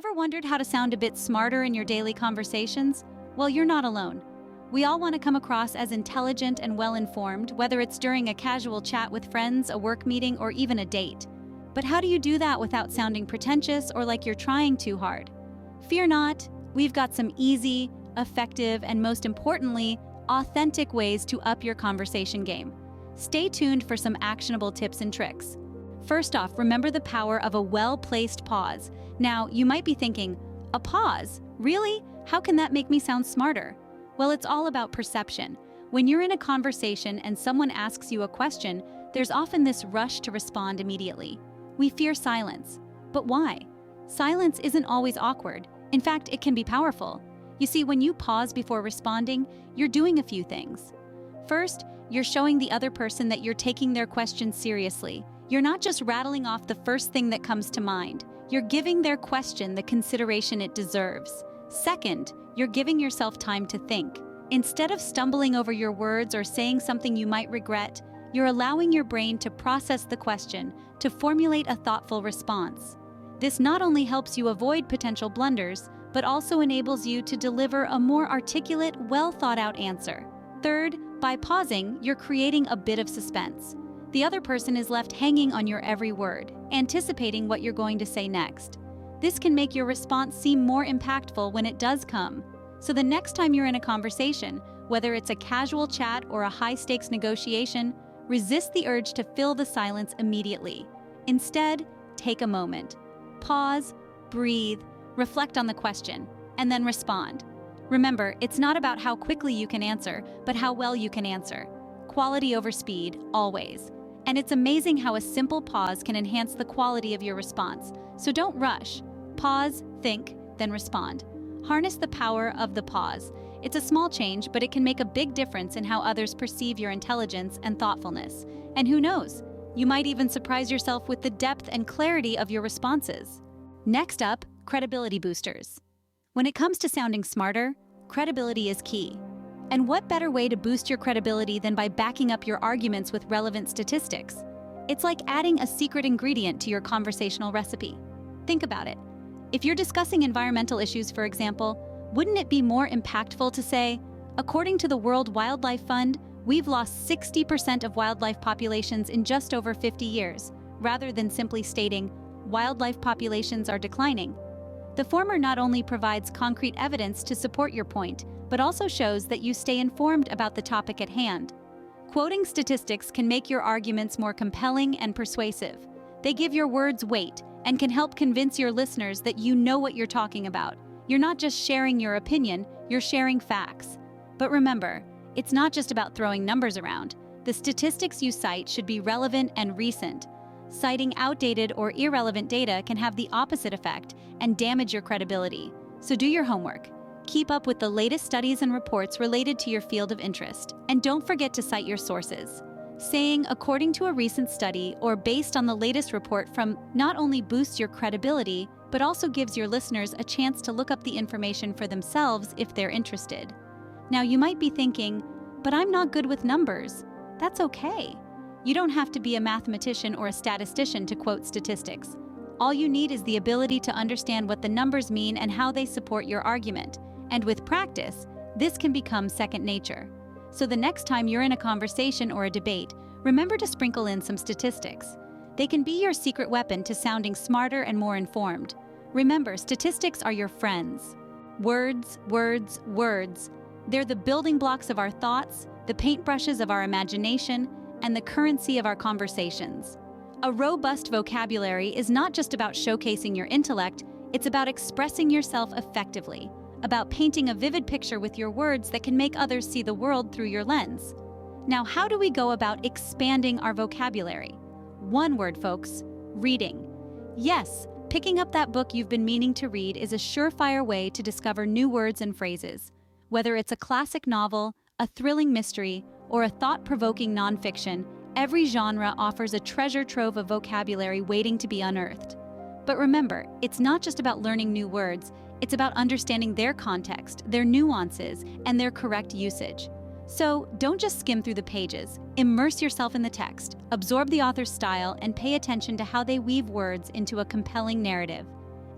Ever wondered how to sound a bit smarter in your daily conversations? Well, you're not alone. We all want to come across as intelligent and well-informed, whether it's during a casual chat with friends, a work meeting, or even a date. But how do you do that without sounding pretentious or like you're trying too hard? Fear not, we've got some easy, effective, and most importantly, authentic ways to up your conversation game. Stay tuned for some actionable tips and tricks. First off, remember the power of a well-placed pause. Now, you might be thinking, a pause? Really? How can that make me sound smarter? Well, it's all about perception. When you're in a conversation and someone asks you a question, there's often this rush to respond immediately. We fear silence. But why? Silence isn't always awkward. In fact, it can be powerful. You see, when you pause before responding, you're doing a few things. First, you're showing the other person that you're taking their question seriously. You're not just rattling off the first thing that comes to mind. You're giving their question the consideration it deserves. Second, you're giving yourself time to think. Instead of stumbling over your words or saying something you might regret, you're allowing your brain to process the question, to formulate a thoughtful response. This not only helps you avoid potential blunders, but also enables you to deliver a more articulate, well-thought-out answer. Third, by pausing, you're creating a bit of suspense. The other person is left hanging on your every word, anticipating what you're going to say next. This can make your response seem more impactful when it does come. So the next time you're in a conversation, whether it's a casual chat or a high-stakes negotiation, resist the urge to fill the silence immediately. Instead, take a moment. Pause, breathe, reflect on the question, and then respond. Remember, it's not about how quickly you can answer, but how well you can answer. Quality over speed, always. And it's amazing how a simple pause can enhance the quality of your response. So don't rush. Pause, think, then respond. Harness the power of the pause. It's a small change, but it can make a big difference in how others perceive your intelligence and thoughtfulness. And who knows, you might even surprise yourself with the depth and clarity of your responses. Next up, credibility boosters. When it comes to sounding smarter, credibility is key. And what better way to boost your credibility than by backing up your arguments with relevant statistics? It's like adding a secret ingredient to your conversational recipe. Think about it. If you're discussing environmental issues, for example, wouldn't it be more impactful to say, according to the World Wildlife Fund, we've lost 60% of wildlife populations in just over 50 years, rather than simply stating, wildlife populations are declining? The former not only provides concrete evidence to support your point, but also shows that you stay informed about the topic at hand. Quoting statistics can make your arguments more compelling and persuasive. They give your words weight and can help convince your listeners that you know what you're talking about. You're not just sharing your opinion, you're sharing facts. But remember, it's not just about throwing numbers around. The statistics you cite should be relevant and recent. Citing outdated or irrelevant data can have the opposite effect and damage your credibility. So do your homework. Keep up with the latest studies and reports related to your field of interest, and don't forget to cite your sources. Saying according to a recent study or based on the latest report from not only boosts your credibility, but also gives your listeners a chance to look up the information for themselves if they're interested. Now you might be thinking, but I'm not good with numbers. That's okay. You don't have to be a mathematician or a statistician to quote statistics. All you need is the ability to understand what the numbers mean and how they support your argument. And with practice, this can become second nature. So the next time you're in a conversation or a debate, remember to sprinkle in some statistics. They can be your secret weapon to sounding smarter and more informed. Remember, statistics are your friends. Words, words, words. They're the building blocks of our thoughts, the paintbrushes of our imagination, and the currency of our conversations. A robust vocabulary is not just about showcasing your intellect, it's about expressing yourself effectively, about painting a vivid picture with your words that can make others see the world through your lens. Now, how do we go about expanding our vocabulary? One word, folks: reading. Yes, picking up that book you've been meaning to read is a surefire way to discover new words and phrases. Whether it's a classic novel, a thrilling mystery, or a thought-provoking nonfiction, every genre offers a treasure trove of vocabulary waiting to be unearthed. But remember, it's not just about learning new words, it's about understanding their context, their nuances, and their correct usage. So don't just skim through the pages. Immerse yourself in the text, absorb the author's style, and pay attention to how they weave words into a compelling narrative.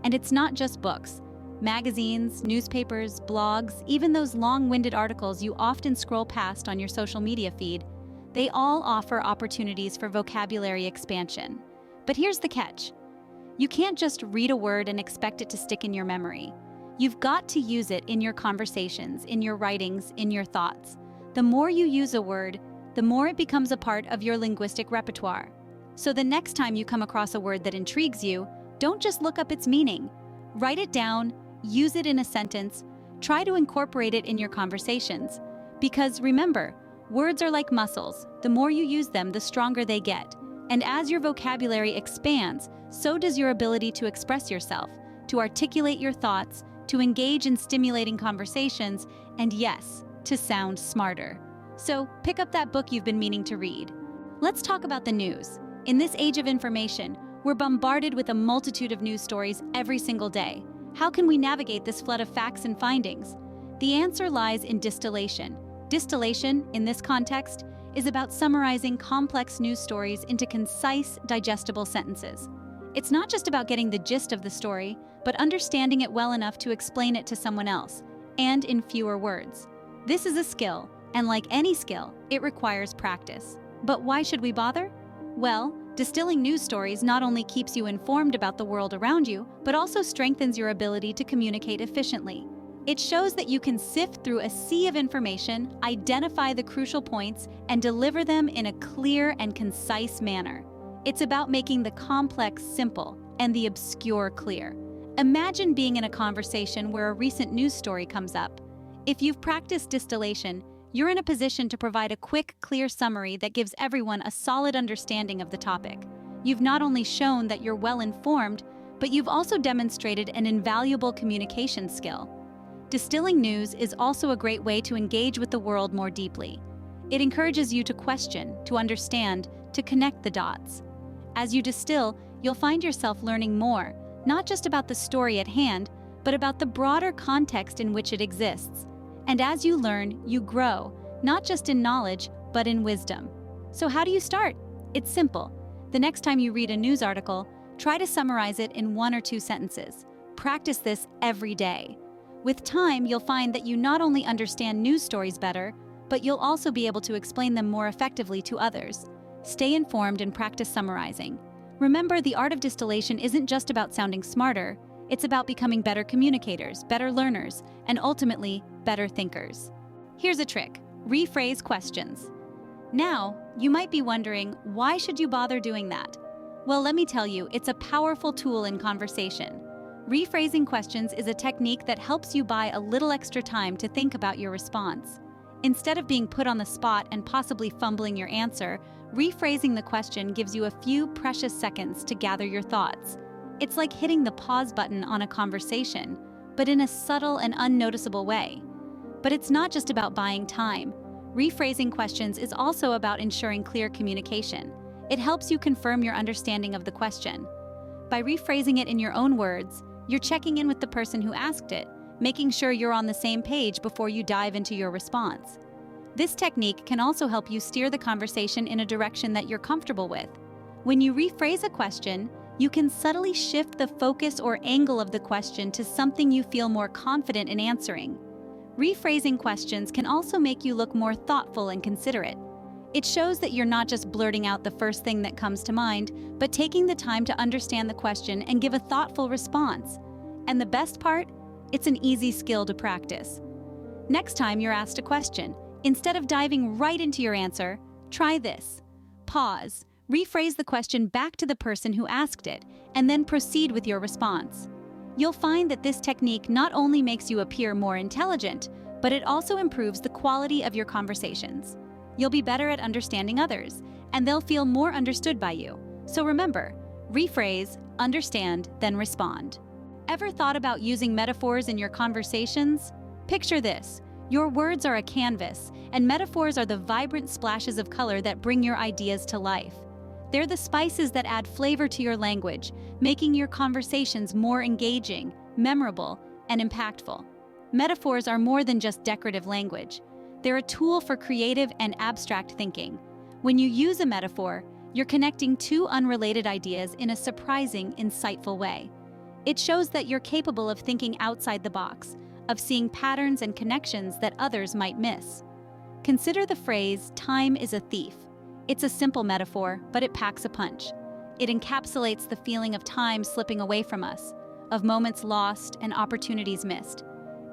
And it's not just books. Magazines, newspapers, blogs, even those long-winded articles you often scroll past on your social media feed, they all offer opportunities for vocabulary expansion. But here's the catch. You can't just read a word and expect it to stick in your memory. You've got to use it in your conversations, in your writings, in your thoughts. The more you use a word, the more it becomes a part of your linguistic repertoire. So the next time you come across a word that intrigues you, don't just look up its meaning. Write it down, use it in a sentence, try to incorporate it in your conversations. Because remember, words are like muscles. The more you use them, the stronger they get. And as your vocabulary expands, so does your ability to express yourself, to articulate your thoughts, to engage in stimulating conversations, and yes, to sound smarter. So pick up that book you've been meaning to read. Let's talk about the news. In this age of information, we're bombarded with a multitude of news stories every single day. How can we navigate this flood of facts and findings? The answer lies in distillation. Distillation, in this context, is about summarizing complex news stories into concise, digestible sentences. It's not just about getting the gist of the story, but understanding it well enough to explain it to someone else, and in fewer words. This is a skill, and like any skill, it requires practice. But why should we bother? Well, distilling news stories not only keeps you informed about the world around you, but also strengthens your ability to communicate efficiently. It shows that you can sift through a sea of information, identify the crucial points, and deliver them in a clear and concise manner. It's about making the complex simple and the obscure clear. Imagine being in a conversation where a recent news story comes up. If you've practiced distillation, you're in a position to provide a quick, clear summary that gives everyone a solid understanding of the topic. You've not only shown that you're well informed, but you've also demonstrated an invaluable communication skill. Distilling news is also a great way to engage with the world more deeply. It encourages you to question, to understand, to connect the dots. As you distill, you'll find yourself learning more, not just about the story at hand, but about the broader context in which it exists. And as you learn, you grow, not just in knowledge, but in wisdom. So how do you start? It's simple. The next time you read a news article, try to summarize it in 1 or 2 sentences. Practice this every day. With time, you'll find that you not only understand news stories better, but you'll also be able to explain them more effectively to others. Stay informed and practice summarizing. Remember, the art of distillation isn't just about sounding smarter, it's about becoming better communicators, better learners, and ultimately, better thinkers. Here's a trick: rephrase questions. Now, you might be wondering, why should you bother doing that? Well, let me tell you, it's a powerful tool in conversation. Rephrasing questions is a technique that helps you buy a little extra time to think about your response. Instead of being put on the spot and possibly fumbling your answer, rephrasing the question gives you a few precious seconds to gather your thoughts. It's like hitting the pause button on a conversation, but in a subtle and unnoticeable way. But it's not just about buying time. Rephrasing questions is also about ensuring clear communication. It helps you confirm your understanding of the question. By rephrasing it in your own words, you're checking in with the person who asked it, making sure you're on the same page before you dive into your response. This technique can also help you steer the conversation in a direction that you're comfortable with. When you rephrase a question, you can subtly shift the focus or angle of the question to something you feel more confident in answering. Rephrasing questions can also make you look more thoughtful and considerate. It shows that you're not just blurting out the first thing that comes to mind, but taking the time to understand the question and give a thoughtful response. And the best part? It's an easy skill to practice. Next time you're asked a question, instead of diving right into your answer, try this. Pause, rephrase the question back to the person who asked it, and then proceed with your response. You'll find that this technique not only makes you appear more intelligent, but it also improves the quality of your conversations. You'll be better at understanding others, and they'll feel more understood by you. So remember, rephrase, understand, then respond. Ever thought about using metaphors in your conversations? Picture this. Your words are a canvas, and metaphors are the vibrant splashes of color that bring your ideas to life. They're the spices that add flavor to your language, making your conversations more engaging, memorable, and impactful. Metaphors are more than just decorative language. They're a tool for creative and abstract thinking. When you use a metaphor, you're connecting two unrelated ideas in a surprising, insightful way. It shows that you're capable of thinking outside the box, of seeing patterns and connections that others might miss. Consider the phrase, "time is a thief." It's a simple metaphor, but it packs a punch. It encapsulates the feeling of time slipping away from us, of moments lost and opportunities missed.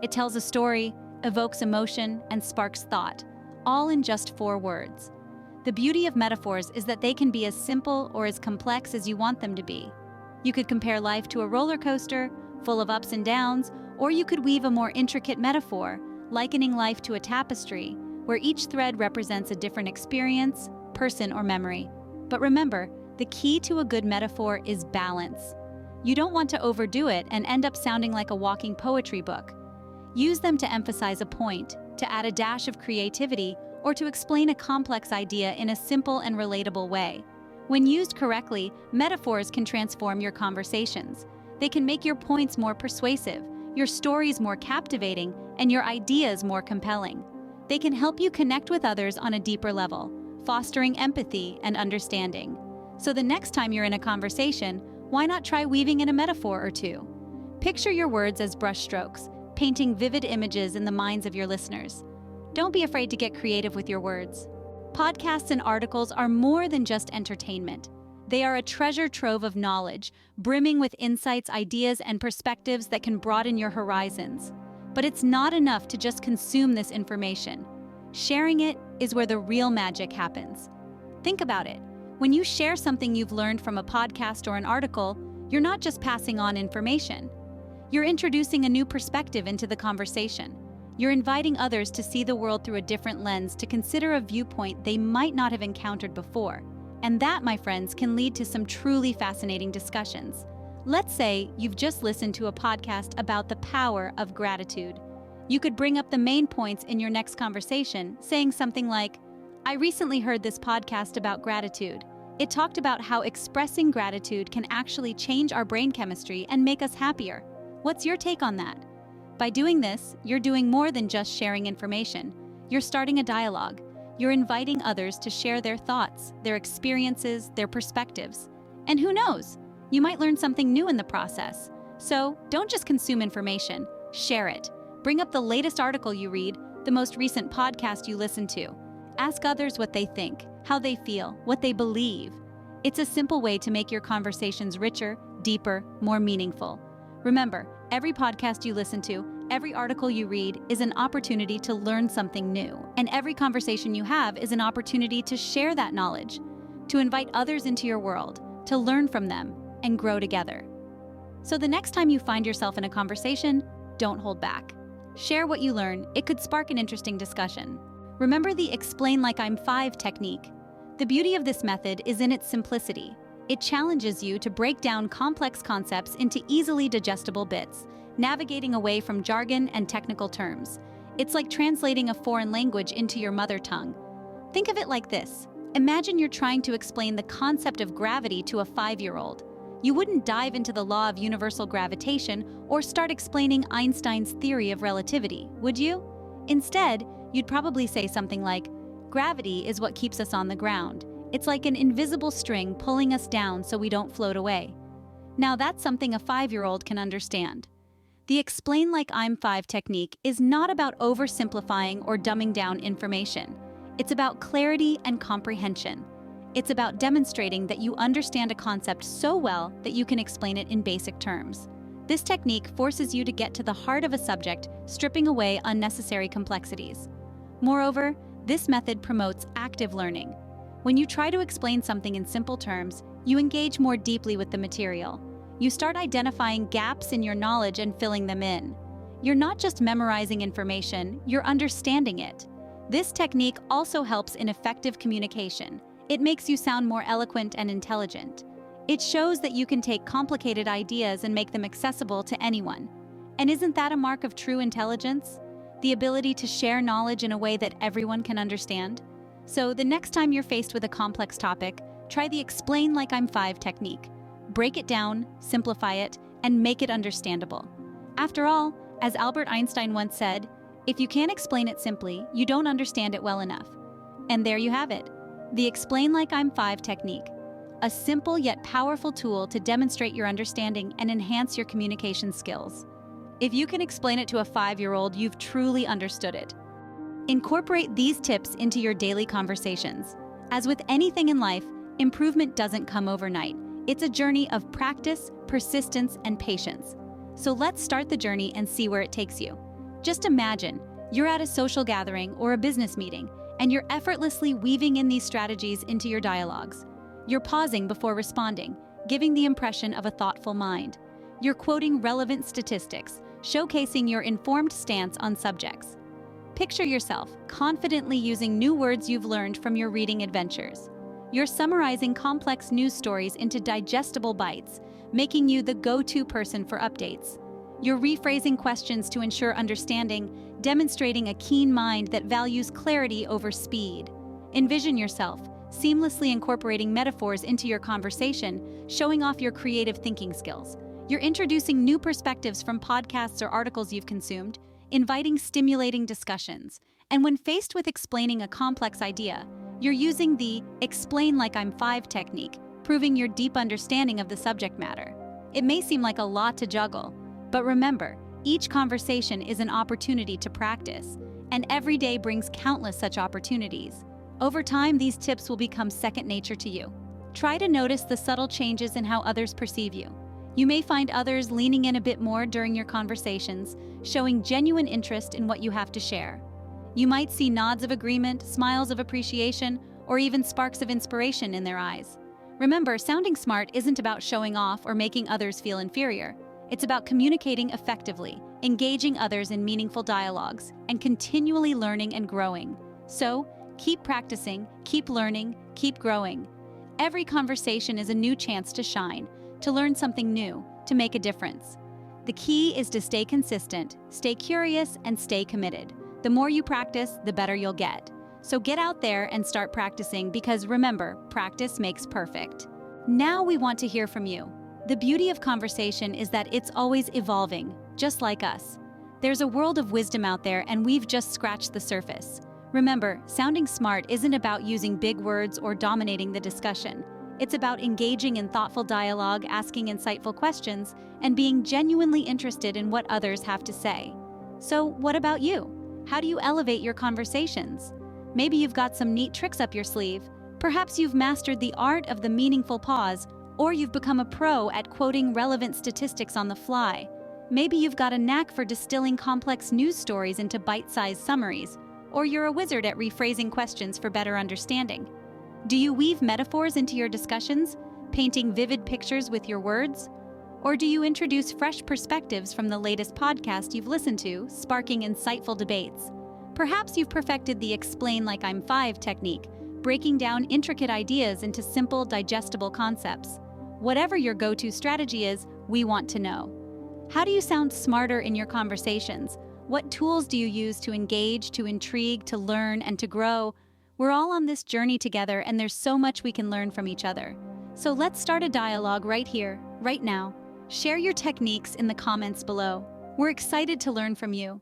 It tells a story, evokes emotion, and sparks thought, all in just 4 words. The beauty of metaphors is that they can be as simple or as complex as you want them to be. You could compare life to a roller coaster, full of ups and downs, or you could weave a more intricate metaphor, likening life to a tapestry, where each thread represents a different experience, person, or memory. But remember, the key to a good metaphor is balance. You don't want to overdo it and end up sounding like a walking poetry book. Use them to emphasize a point, to add a dash of creativity, or to explain a complex idea in a simple and relatable way. When used correctly, metaphors can transform your conversations. They can make your points more persuasive, your stories more captivating, and your ideas more compelling. They can help you connect with others on a deeper level, fostering empathy and understanding. So the next time you're in a conversation, why not try weaving in a metaphor or two? Picture your words as brushstrokes, painting vivid images in the minds of your listeners. Don't be afraid to get creative with your words. Podcasts and articles are more than just entertainment. They are a treasure trove of knowledge, brimming with insights, ideas, and perspectives that can broaden your horizons. But it's not enough to just consume this information. Sharing it is where the real magic happens. Think about it. When you share something you've learned from a podcast or an article, you're not just passing on information. You're introducing a new perspective into the conversation. You're inviting others to see the world through a different lens, to consider a viewpoint they might not have encountered before. And that, my friends, can lead to some truly fascinating discussions. Let's say you've just listened to a podcast about the power of gratitude. You could bring up the main points in your next conversation, saying something like, "I recently heard this podcast about gratitude. It talked about how expressing gratitude can actually change our brain chemistry and make us happier. What's your take on that?" By doing this, you're doing more than just sharing information. You're starting a dialogue. You're inviting others to share their thoughts, their experiences, their perspectives. And who knows? You might learn something new in the process. So don't just consume information, share it. Bring up the latest article you read, the most recent podcast you listen to. Ask others what they think, how they feel, what they believe. It's a simple way to make your conversations richer, deeper, more meaningful. Remember, every podcast you listen to, every article you read is an opportunity to learn something new. And every conversation you have is an opportunity to share that knowledge, to invite others into your world, to learn from them, and grow together. So the next time you find yourself in a conversation, don't hold back. Share what you learn. It could spark an interesting discussion. Remember the explain like I'm 5 technique. The beauty of this method is in its simplicity. It challenges you to break down complex concepts into easily digestible bits, navigating away from jargon and technical terms. It's like translating a foreign language into your mother tongue. Think of it like this. Imagine you're trying to explain the concept of gravity to a 5-year-old. You wouldn't dive into the law of universal gravitation or start explaining Einstein's theory of relativity, would you? Instead, you'd probably say something like, "Gravity is what keeps us on the ground. It's like an invisible string pulling us down so we don't float away." Now that's something a 5-year-old can understand. The explain like I'm 5 technique is not about oversimplifying or dumbing down information. It's about clarity and comprehension. It's about demonstrating that you understand a concept so well that you can explain it in basic terms. This technique forces you to get to the heart of a subject, stripping away unnecessary complexities. Moreover, this method promotes active learning. When you try to explain something in simple terms, you engage more deeply with the material. You start identifying gaps in your knowledge and filling them in. You're not just memorizing information, you're understanding it. This technique also helps in effective communication. It makes you sound more eloquent and intelligent. It shows that you can take complicated ideas and make them accessible to anyone. And isn't that a mark of true intelligence? The ability to share knowledge in a way that everyone can understand? So the next time you're faced with a complex topic, try the explain like I'm 5 technique. Break it down, simplify it, and make it understandable. After all, as Albert Einstein once said, if you can't explain it simply, you don't understand it well enough. And there you have it, the explain like I'm 5 technique. a simple yet powerful tool to demonstrate your understanding and enhance your communication skills. If you can explain it to a 5-year-old, you've truly understood it. Incorporate these tips into your daily conversations. As with anything in life, improvement doesn't come overnight. It's a journey of practice, persistence, and patience. So let's start the journey and see where it takes you. Just imagine, you're at a social gathering or a business meeting, and you're effortlessly weaving in these strategies into your dialogues. You're pausing before responding, giving the impression of a thoughtful mind. You're quoting relevant statistics, showcasing your informed stance on subjects. Picture yourself confidently using new words you've learned from your reading adventures. You're summarizing complex news stories into digestible bites, making you the go-to person for updates. You're rephrasing questions to ensure understanding, demonstrating a keen mind that values clarity over speed. Envision yourself seamlessly incorporating metaphors into your conversation, showing off your creative thinking skills. You're introducing new perspectives from podcasts or articles you've consumed, inviting stimulating discussions. And when faced with explaining a complex idea, you're using the "explain like I'm 5" technique, proving your deep understanding of the subject matter. It may seem like a lot to juggle, but remember, each conversation is an opportunity to practice, and every day brings countless such opportunities. Over time, these tips will become second nature to you. Try to notice the subtle changes in how others perceive you. You may find others leaning in a bit more during your conversations, showing genuine interest in what you have to share. You might see nods of agreement, smiles of appreciation, or even sparks of inspiration in their eyes. Remember, sounding smart isn't about showing off or making others feel inferior. It's about communicating effectively, engaging others in meaningful dialogues, and continually learning and growing. So, keep practicing, keep learning, keep growing. Every conversation is a new chance to shine, to learn something new, to make a difference. The key is to stay consistent, stay curious, and stay committed. The more you practice, the better you'll get. So get out there and start practicing, because remember, practice makes perfect. Now we want to hear from you. The beauty of conversation is that it's always evolving, just like us. There's a world of wisdom out there, and we've just scratched the surface. Remember, sounding smart isn't about using big words or dominating the discussion. It's about engaging in thoughtful dialogue, asking insightful questions, and being genuinely interested in what others have to say. So, what about you? How do you elevate your conversations? Maybe you've got some neat tricks up your sleeve. Perhaps you've mastered the art of the meaningful pause, or you've become a pro at quoting relevant statistics on the fly. Maybe you've got a knack for distilling complex news stories into bite-sized summaries, or you're a wizard at rephrasing questions for better understanding. Do you weave metaphors into your discussions, painting vivid pictures with your words? Or do you introduce fresh perspectives from the latest podcast you've listened to, sparking insightful debates? Perhaps you've perfected the "explain like I'm 5" technique, breaking down intricate ideas into simple, digestible concepts. Whatever your go-to strategy is, we want to know. How do you sound smarter in your conversations? What tools do you use to engage, to intrigue, to learn, and to grow? We're all on this journey together, and there's so much we can learn from each other. So let's start a dialogue right here, right now. Share your techniques in the comments below. We're excited to learn from you.